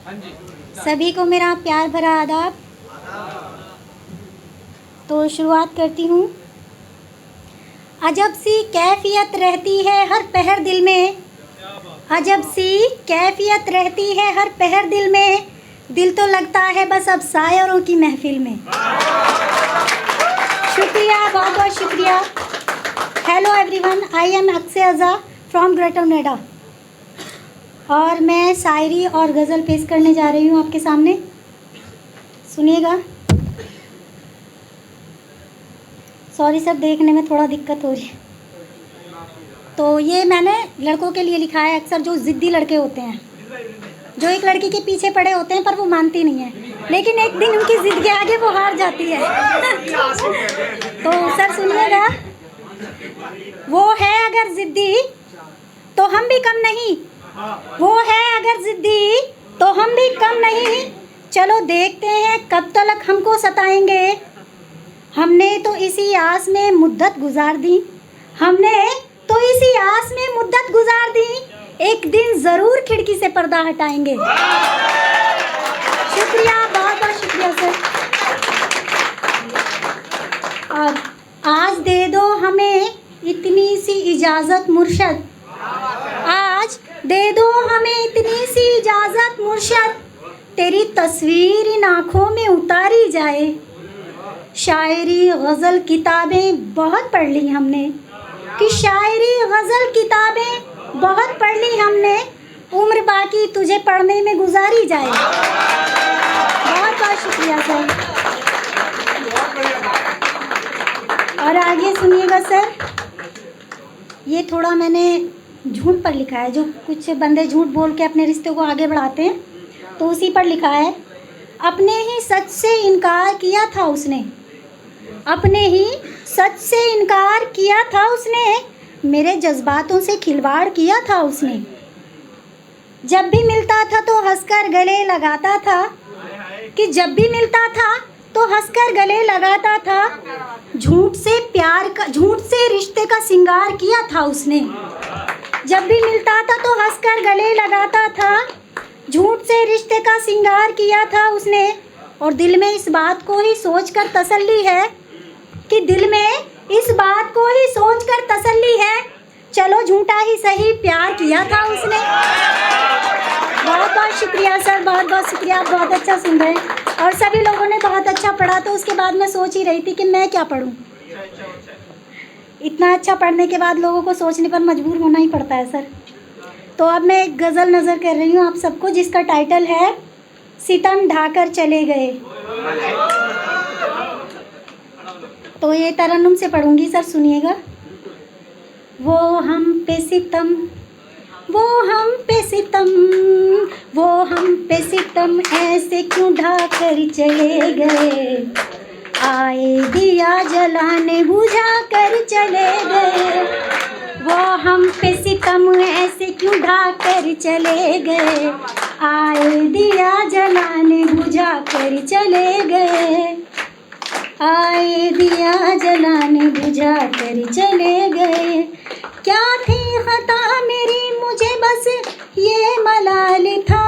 सभी को मेरा प्यार भरा आदाब। तो शुरुआत करती हूँ। अजब सी कैफियत रहती है हर पहर दिल में, अजब सी कैफियत रहती है हर पहर दिल में, दिल तो लगता है बस अब शायरों की महफिल में। शुक्रिया, बहुत बहुत शुक्रिया। Hello everyone, I am Akshay Aza from Greater Noida और मैं शायरी और गज़ल पेश करने जा रही हूँ आपके सामने। सुनिएगा। सॉरी सर, देखने में थोड़ा दिक्कत हो रही है। तो ये मैंने लड़कों के लिए लिखा है, अक्सर जो ज़िद्दी लड़के होते हैं, जो एक लड़की के पीछे पड़े होते हैं पर वो मानती नहीं है, लेकिन एक दिन उनकी ज़िद के आगे वो हार जाती है। तो सर सुनिएगा। वो है अगर ज़िद्दी तो हम भी कम नहीं, वो है अगर ज़िद्दी तो हम भी कम नहीं, चलो देखते हैं कब तक हमको सताएंगे। हमने तो इसी आस में मुद्दत गुजार दी, हमने तो इसी आस में मुद्दत गुजार दी, एक दिन ज़रूर खिड़की से पर्दा हटाएंगे। शुक्रिया, बहुत बहुत शुक्रिया सर। और आज दे दो हमें इतनी सी इजाज़त मुर्शद, आज दे दो हमें इतनी सी इजाज़त मुर्शद, तेरी तस्वीर इन आँखों में उतारी जाए। शायरी गज़ल किताबें बहुत पढ़ ली हमने, कि शायरी गज़ल किताबें बहुत पढ़ ली हमने, उम्र बाकी तुझे पढ़ने में गुजारी जाए। बहुत बहुत शुक्रिया सर। और आगे सुनिएगा सर। ये थोड़ा मैंने झूठ पर लिखा है, जो कुछ बंदे झूठ बोल के अपने रिश्ते को आगे बढ़ाते हैं, तो उसी पर लिखा है। अपने ही सच से इनकार किया था उसने, अपने ही सच से इनकार किया था उसने, मेरे जज्बातों से खिलवाड़ किया था उसने। जब भी मिलता था तो हंसकर गले लगाता था, कि जब भी मिलता था तो हंसकर गले लगाता था, झूठ से प्यार का, झूठ से रिश्ते का सिंगार किया था उसने। जब भी मिलता था तो हंसकर गले लगाता था, झूठ से रिश्ते का सिंगार किया था उसने। और दिल में इस बात को ही सोचकर तसल्ली है, कि दिल में इस बात को ही सोचकर तसल्ली है, चलो झूठा ही सही प्यार किया था उसने। बहुत बहुत शुक्रिया सर, बहुत बहुत शुक्रिया। आप बहुत अच्छा सुन रहे हैं और सभी लोगों ने बहुत अच्छा पढ़ा। तो उसके बाद मैं सोच ही रही थी कि मैं क्या पढ़ूं। इतना अच्छा पढ़ने के बाद लोगों को सोचने पर मजबूर होना ही पड़ता है सर। तो अब मैं एक गज़ल नज़र कर रही हूँ आप सबको, जिसका टाइटल है सितम ढाकर चले गए। तो ये तरन्नुम से पढ़ूंगी सर, सुनिएगा। वो हम पे सितम, वो हम पे सितम, वो हम पे सितम ऐसे क्यों ढाकर चले गए, आए दिया जलाने बुझा कर चले गए। वो हम पे सितम ऐसे क्यों ढाकर चले गए, आए दिया जलाने बुझा कर चले गए, आए दिया जलाने बुझा कर चले गए। क्या थी खता मेरी मुझे बस ये मलाल था,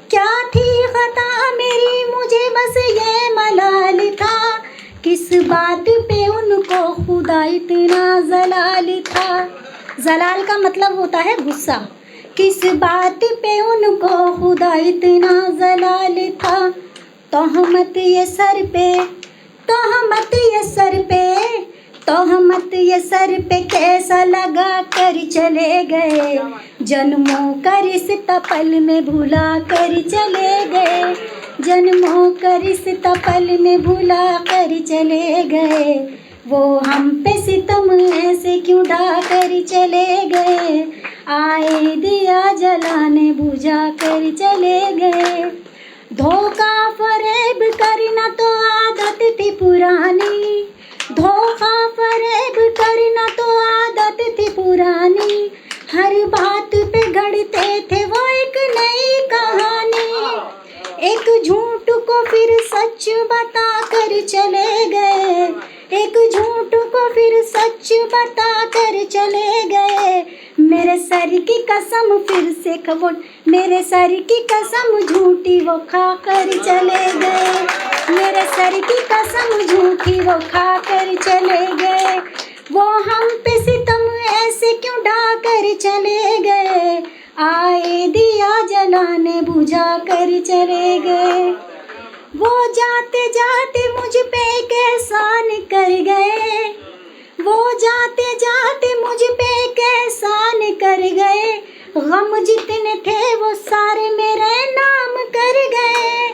क्या थी खता मेरी मुझे बस ये मलाल था, किस बात पे उनको खुदा इतना जलाल था। जलाल का मतलब होता है गुस्सा। किस बात पे उनको खुदा इतना जलाल था, तोहमत ये सर पे, तोहमत ये सर पे, तोहमत ये सर पे कैसा लगा कर चले गए, जन्मों का रिश्ता पल में भुला कर चले गए, जन्मों का रिश्ता पल में भुला कर चले गए। वो हम पे सितम ऐसे क्यों ढा कर चले गए, आए दिया जलाने बुझा कर चले गए। धोखा फरेब करना तो आदत थी पुरानी, धोखा फरेब करना तो आदत थी पुरानी, हर बात पे गढ़ते थे वो एक नई कहानी, एक झूठ को फिर सच बता कर चले गए, एक झूठ को फिर सच बता कर चले गए। मेरे सर की कसम फिर से मेरे सर की कसम झूठी वो खा कर चले गए। मेरे सर की कसम झूठी वो खा कर चले गए। वो हम पे सितम ऐसे क्यों ढा कर चले गए। आए दिया जलाने बुझा कर चले गए। वो जाते जाते मुझ पे एक एहसान कर गए। वो जाते जाते मुझ पे एक एहसान कर गए। गम जितने थे वो सारे मेरे नाम कर गए।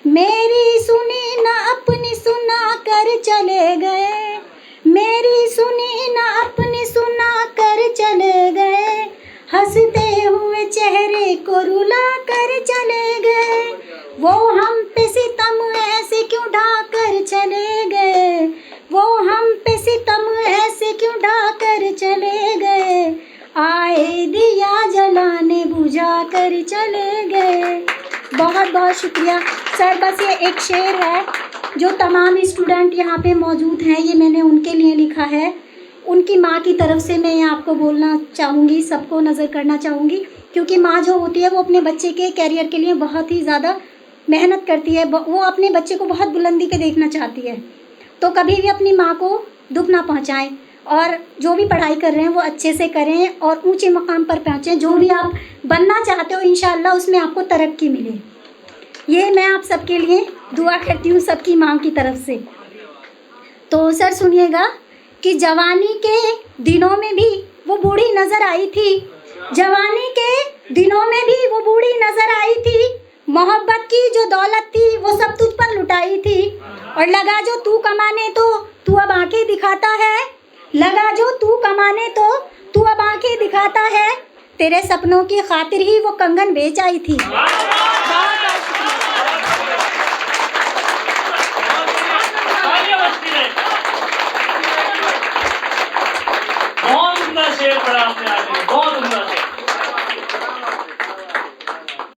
मेरी सुनी ना अपनी सुना कर चले गए। मेरी सुनी ना अपनी सुना कर चले गए। हंसते हुए चेहरे को रुला कर चले गए। वो हम पे सितम ऐसे क्यों ढा कर चले गए। वो हम पे सितम ऐसे क्यों ढा कर चले गए। आए दिया जलाने बुझा कर चले गए। बहुत बहुत शुक्रिया सर। बस ये एक शेर है जो तमाम स्टूडेंट यहाँ पे मौजूद हैं, ये मैंने उनके लिए लिखा है। उनकी माँ की तरफ से मैं आपको बोलना चाहूँगी, सबको नज़र करना चाहूँगी, क्योंकि माँ जो होती है वो अपने बच्चे के कैरियर के लिए बहुत ही ज़्यादा मेहनत करती है। वो अपने बच्चे को बहुत बुलंदी पे देखना चाहती है। तो कभी भी अपनी माँ को दुख ना पहुँचाएं और जो भी पढ़ाई कर रहे हैं वो अच्छे से करें और ऊंचे मकाम पर पहुँचें। जो भी आप बनना चाहते हो इंशाअल्लाह उसमें आपको तरक्की मिले। ये मैं आप सबके लिए दुआ करती हूँ, सबकी माँ की तरफ से। तो सर सुनिएगा कि जवानी के दिनों में भी वो बूढ़ी नज़र आई थी। जवानी के दिनों में भी वो बूढ़ी नज़र आई थी। मोहब्बत की जो दौलत थी वो सब तुझ पर लुटाई थी। और लगा जो तू कमाने तो तू अब आंखें दिखाता है। लगा जो तू कमाने तो तू अब आंखें दिखाता है। तेरे सपनों की खातिर ही वो कंगन बेच आई थी। बहुत